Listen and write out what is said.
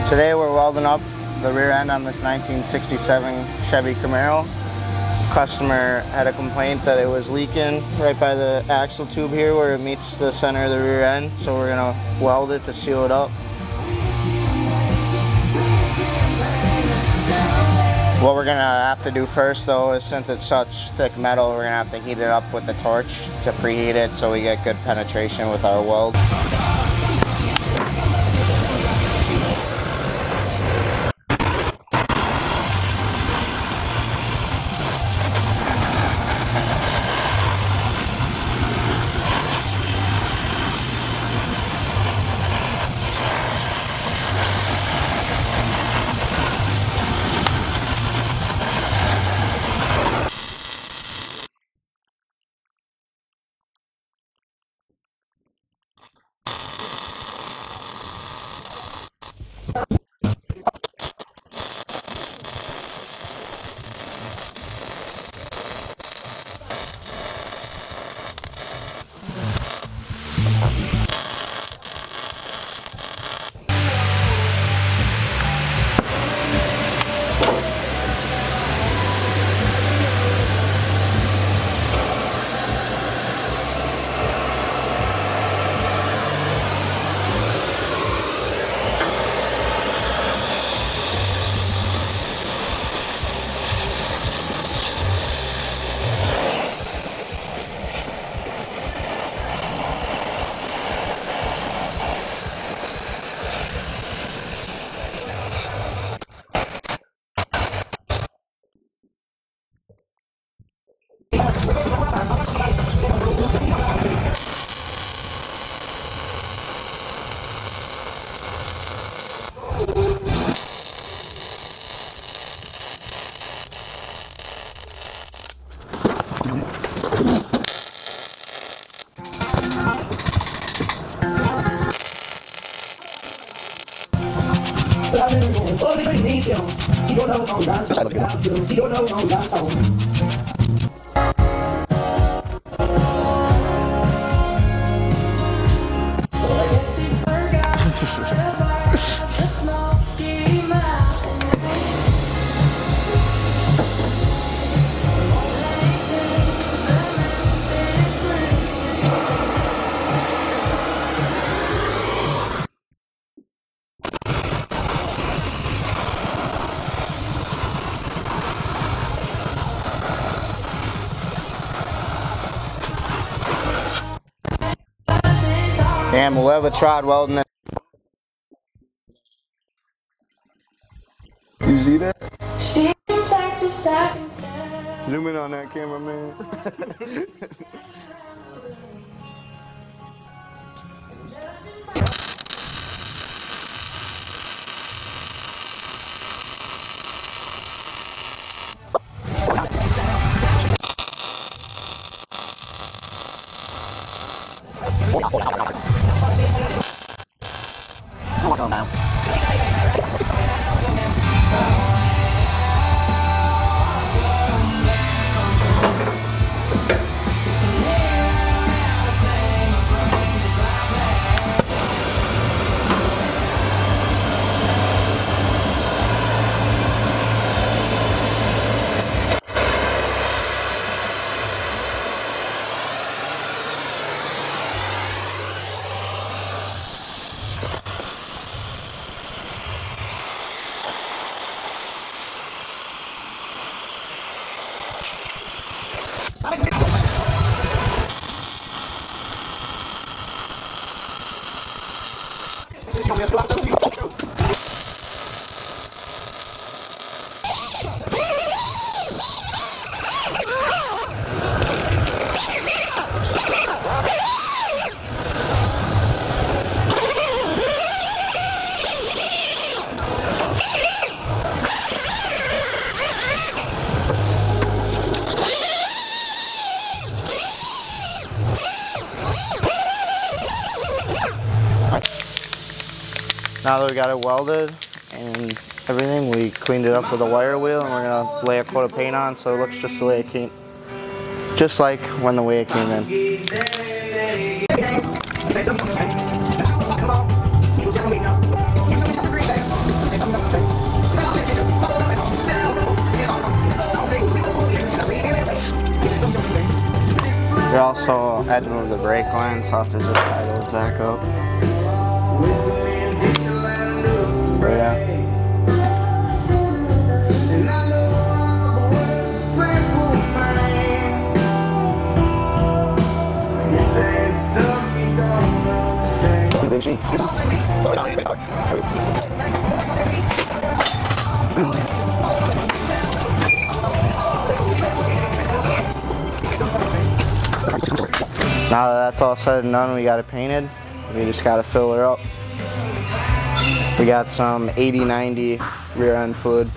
Today we're welding up the rear end on this 1967 Chevy Camaro. Customer had a complaint that it was leaking right by the axle tube here where it meets the center of the rear end, so we're going to weld it to seal it up. What we're going to have to do first though is, since it's such thick metal, we're going to have to heat it up with the torch to preheat it so we get good penetration with our weld. Damn, whoever tried welding it. You see that? Zoom in on that camera, man. Now that we got it welded and everything, we cleaned it up with a wire wheel, and we're gonna lay a coat of paint on so it looks just the way it came, just like when the way it came in. We also had to move the brake line, so I'll have to just tie those back up. But yeah. Now that that's all said and done, we got it painted. We just got to fill her up. We got some 80-90 rear end fluid.